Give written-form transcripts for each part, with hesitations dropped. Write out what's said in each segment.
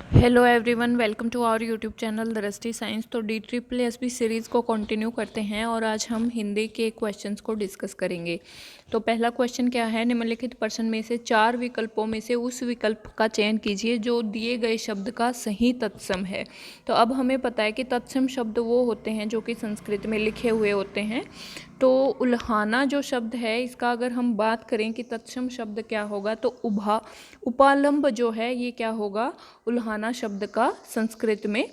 Hello everyone, welcome to our YouTube channel Drishti science. तो DSSB series को continue करते हैं और आज हम हिंदी के क्वेश्चंस को डिस्कस करेंगे। तो पहला क्वेश्चन क्या है, निम्नलिखित प्रश्न में से 4 विकल्पों में से उस विकल्प का चयन कीजिए जो दिए गए शब्द का सही तत्सम है। तो अब हमें पता है कि तत्सम शब्द वो होते हैं जो कि संस्कृत में लिखे हुए होते हैं। तो उल्हाना जो शब्द है, इसका अगर हम बात करें कि तत्सम शब्द क्या होगा, तो उपालंब जो है ये क्या होगा, उल्हाना शब्द का संस्कृत में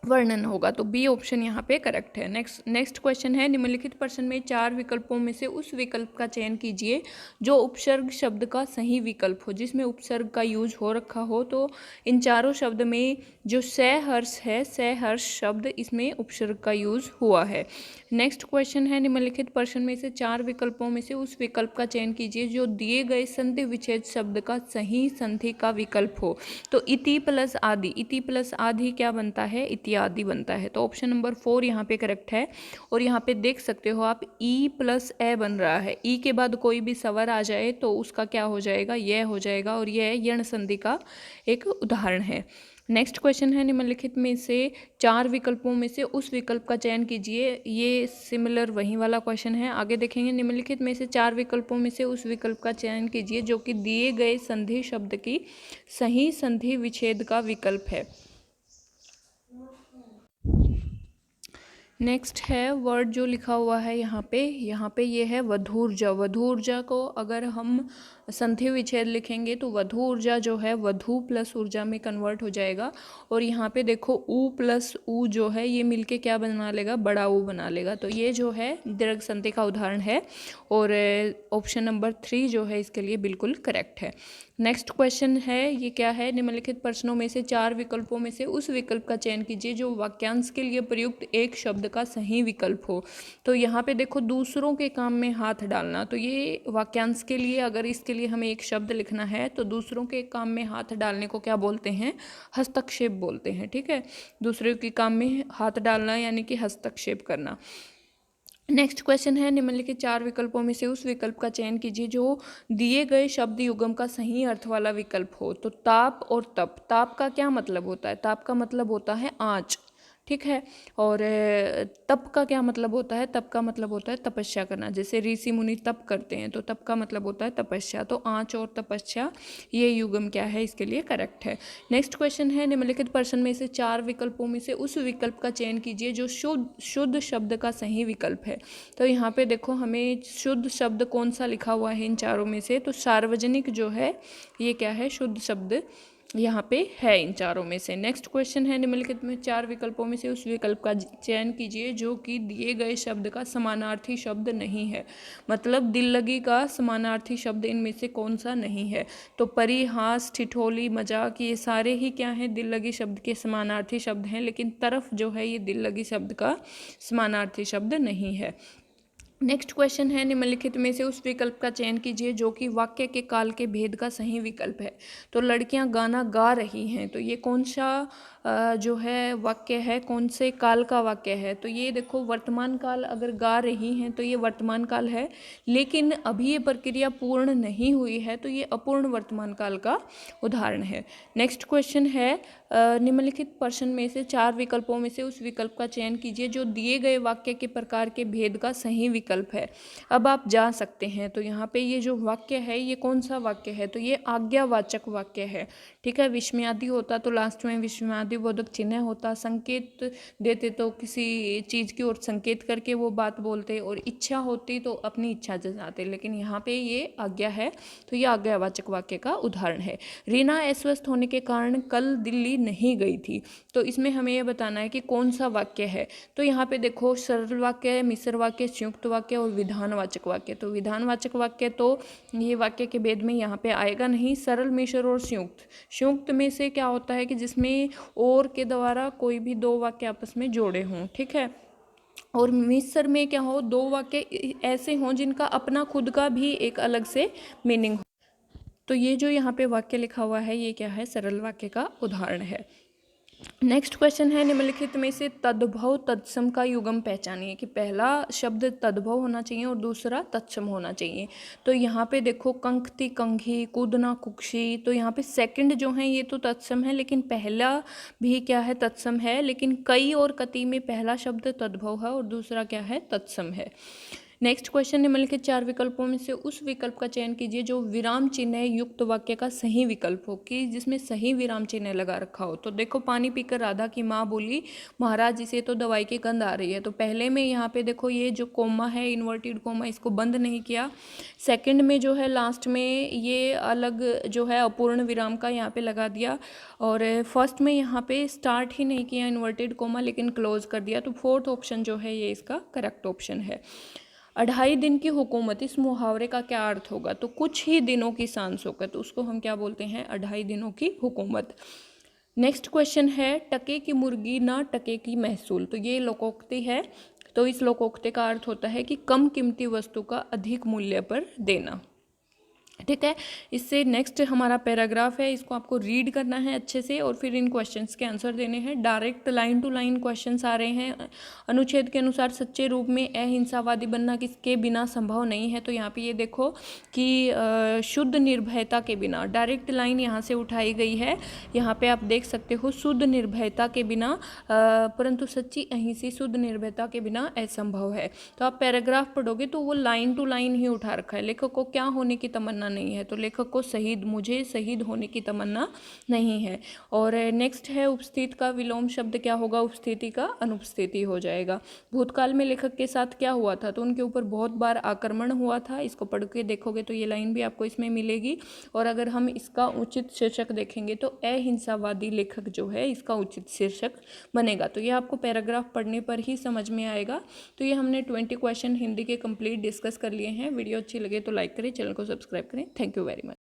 वर्णन होगा। तो बी ऑप्शन यहाँ पे करेक्ट है। नेक्स्ट क्वेश्चन है, निम्नलिखित प्रश्न में 4 विकल्पों में से उस विकल्प का चयन कीजिए जो उपसर्ग शब्द का सही विकल्प हो, जिसमें उपसर्ग का यूज हो रखा हो। तो इन चारों शब्द में जो सहर्ष है, सहर्ष शब्द, इसमें उपसर्ग का यूज हुआ है। नेक्स्ट क्वेश्चन है, निम्नलिखित प्रश्न में से 4 विकल्पों में से उस विकल्प का चयन कीजिए जो दिए गए संधि विच्छेद शब्द का सही संधि का विकल्प हो। तो इति प्लस आदि, इति प्लस आदि क्या बनता है, इत्यादि बनता है। तो ऑप्शन नंबर 4 यहाँ पे करेक्ट है। और यहाँ पे देख सकते हो आप, ई प्लस ए बन रहा है। ई के बाद कोई भी स्वर आ जाए तो उसका क्या हो जाएगा, यह हो जाएगा, और यह यण संधि का एक उदाहरण है। नेक्स्ट क्वेश्चन है, निम्नलिखित में से 4 विकल्पों में से उस विकल्प का चयन कीजिए। ये सिमिलर वही वाला क्वेश्चन है, आगे देखेंगे। निम्नलिखित में से 4 विकल्पों में से उस विकल्प का चयन कीजिए जो कि दिए गए संधि शब्द की सही संधि विच्छेद का विकल्प है। नेक्स्ट है वर्ड जो लिखा हुआ है यहाँ पे ये है वधू ऊर्जा। वधू ऊर्जा को अगर हम संधि विच्छेद लिखेंगे तो वधू ऊर्जा जो है वधु प्लस ऊर्जा में कन्वर्ट हो जाएगा। और यहाँ पे देखो ऊ प्लस ऊ जो है ये मिलके क्या बना लेगा, बड़ा ऊ बना लेगा। तो ये जो है दीर्घ संधि का उदाहरण है और ऑप्शन नंबर 3 जो है इसके लिए बिल्कुल करेक्ट है। नेक्स्ट क्वेश्चन है, ये क्या है, निम्नलिखित प्रश्नों में से 4 विकल्पों में से उस विकल्प का चयन कीजिए जो वाक्यांश के लिए प्रयुक्त एक शब्द का सही विकल्प हो। तो यहाँ पे देखो दूसरों के काम में हाथ डालना, तो ये वाक्यांश के लिए, अगर इसके लिए हमें एक शब्द लिखना है तो दूसरों के काम में हाथ डालने को क्या बोलते हैं, हस्तक्षेप बोलते हैं। ठीक है, दूसरों के काम में हाथ डालना यानी कि हस्तक्षेप करना। नेक्स्ट क्वेश्चन है, निम्नलिखित 4 विकल्पों में से उस विकल्प का चयन कीजिए जो दिए गए शब्द युग्म का सही अर्थ वाला विकल्प हो। तो ताप और तप, ताप का क्या मतलब होता है, ताप का मतलब होता है आँच। ठीक है, और तप का क्या मतलब होता है, तप का मतलब होता है तपस्या करना। जैसे ऋषि मुनि तप करते हैं तो तप का मतलब होता है तपस्या। तो आँच और तपस्या ये युग्म क्या है, इसके लिए करेक्ट है। नेक्स्ट क्वेश्चन है, निम्नलिखित प्रश्न में से 4 विकल्पों में से उस विकल्प का चयन कीजिए जो शुद्ध शब्द का सही विकल्प है। तो यहाँ पे देखो हमें शुद्ध शब्द कौन सा लिखा हुआ है इन चारों में से, तो सार्वजनिक जो है ये क्या है, शुद्ध शब्द यहाँ पे है इन चारों में से। नेक्स्ट क्वेश्चन है, निम्नलिखित में 4 विकल्पों में से उस विकल्प का चयन कीजिए जो कि दिए गए शब्द का समानार्थी शब्द नहीं है। मतलब दिल लगी का समानार्थी शब्द इनमें से कौन सा नहीं है। तो परिहास, ठिठोली, मजाक, ये सारे ही क्या हैं, दिल लगी शब्द के समानार्थी शब्द हैं, लेकिन तरफ जो है ये दिल लगी शब्द का समानार्थी शब्द नहीं है। नेक्स्ट क्वेश्चन है, निम्नलिखित में से उस विकल्प का चयन कीजिए जो कि वाक्य के काल के भेद का सही विकल्प है। तो लड़कियां गाना गा रही हैं, तो ये कौन सा जो है वाक्य है, कौन से काल का वाक्य है। तो ये देखो वर्तमान काल, अगर गा रही हैं तो ये वर्तमान काल है, लेकिन अभी ये प्रक्रिया पूर्ण नहीं हुई है तो ये अपूर्ण वर्तमान काल का उदाहरण है। नेक्स्ट क्वेश्चन है, निम्नलिखित प्रश्न में से 4 विकल्पों में से उस विकल्प का चयन कीजिए जो दिए गए वाक्य के प्रकार के भेद का सही विकल्प है। अब आप जा सकते हैं, तो यहाँ पे ये जो वाक्य है ये कौन सा वाक्य है, तो ये आज्ञावाचक वाक्य है। ठीक है, विस्मयादि होता तो लास्ट में विस्मयादि बोधक चिन्ह होता, संकेत देते तो किसी चीज़ की ओर संकेत करके वो बात बोलते, और इच्छा होती तो अपनी इच्छा जताते, लेकिन यहाँ पे ये आज्ञा है तो ये आज्ञावाचक वाक्य का उदाहरण है। रीना अस्वस्थ होने के कारण कल दिल्ली नहीं गई थी। तो इसमें हमें ये बताना है कि कौन सा वाक्य है। तो यहाँ पे देखो सरल वाक्य, मिश्र वाक्य, संयुक्त वाक्य और विधानवाचक वाक्य। तो विधानवाचक वाक्य तो ये वाक्य के भेद में यहाँ पे आएगा नहीं। सरल, मिश्र और संयुक्त, संयुक्त में से क्या होता है कि जिसमें और के द्वारा कोई भी 2 वाक्य आपस में जोड़े हों। ठीक है, और मिश्र में क्या हो, 2 वाक्य ऐसे हों जिनका अपना खुद का भी एक अलग से मीनिंग हो। तो ये जो यहाँ पे वाक्य लिखा हुआ है ये क्या है, सरल वाक्य का उदाहरण है। नेक्स्ट क्वेश्चन है निम्नलिखित में से तद्भव तत्सम का युगम पहचानिए, कि पहला शब्द तद्भव होना चाहिए और दूसरा तत्सम होना चाहिए। तो यहाँ पे देखो कंकति कंघी, कूदना कुक्षी, तो यहाँ पे सेकंड जो है ये तो तत्सम है, लेकिन पहला भी क्या है, तत्सम है। लेकिन कई और कति में पहला शब्द तद्भव है और दूसरा क्या है, तत्सम है। नेक्स्ट क्वेश्चन निम्नलिखित 4 विकल्पों में से उस विकल्प का चयन कीजिए जो विराम चिन्ह युक्त वाक्य का सही विकल्प हो, कि जिसमें सही विराम चिन्ह लगा रखा हो। तो देखो, पानी पीकर राधा की माँ बोली, महाराज इसे तो दवाई की गंध आ रही है। तो पहले में यहाँ पे देखो ये जो कोमा है, इन्वर्टेड कोमा, इसको बंद नहीं किया। सेकंड में जो है लास्ट में ये अलग जो है अपूर्ण विराम का यहाँ पे लगा दिया। और फर्स्ट में यहाँ पे स्टार्ट ही नहीं किया इन्वर्टेड कोमा, लेकिन क्लोज कर दिया। तो फोर्थ ऑप्शन जो है ये इसका करेक्ट ऑप्शन है। 2.5 दिन की हुकूमत, इस मुहावरे का क्या अर्थ होगा? तो कुछ ही दिनों की सांस होकर, तो उसको हम क्या बोलते हैं, 2.5 दिनों की हुकूमत। नेक्स्ट क्वेश्चन है टके की मुर्गी ना टके की महसूल। तो ये लोकोक्ति है। तो इस लोकोक्ति का अर्थ होता है कि कम कीमती वस्तु का अधिक मूल्य पर देना। ठीक है, इससे नेक्स्ट हमारा पैराग्राफ है, इसको आपको रीड करना है अच्छे से और फिर इन क्वेश्चंस के आंसर देने हैं। Direct line to line questions आ रहे हैं। अनुच्छेद के अनुसार सच्चे रूप में अहिंसावादी बनना किसके बिना संभव नहीं है। तो यहाँ पे ये देखो कि शुद्ध निर्भयता के बिना, डायरेक्ट लाइन यहाँ से उठाई गई है। यहाँ पे आप देख सकते हो, शुद्ध निर्भयता के बिना, परंतु सच्ची अहिंसा शुद्ध निर्भयता के बिना असंभव है। तो आप पैराग्राफ पढ़ोगे तो वो लाइन टू लाइन ही उठा रखा है। लेखक को क्या होने की तमन्ना नहीं है, तो लेखक को शहीद, मुझे शहीद होने की तमन्ना नहीं है। और नेक्स्ट है उपस्थिति का विलोम शब्द क्या होगा, उपस्थिति का अनुपस्थिति हो जाएगा। भूतकाल में लेखक के साथ क्या हुआ था, तो उनके ऊपर बहुत बार आक्रमण हुआ था। इसको पढ़ के देखोगे तो ये लाइन भी आपको इसमें मिलेगी। और अगर हम इसका उचित शीर्षक देखेंगे तो अहिंसावादी लेखक जो है इसका उचित शीर्षक बनेगा। तो ये आपको पैराग्राफ पढ़ने पर ही समझ में आएगा। तो ये हमने 20 क्वेश्चन हिंदी के कंप्लीट डिस्कस कर लिए हैं। वीडियो अच्छी लगे तो लाइक करें, चैनल को सब्सक्राइब करें। Thank you very much.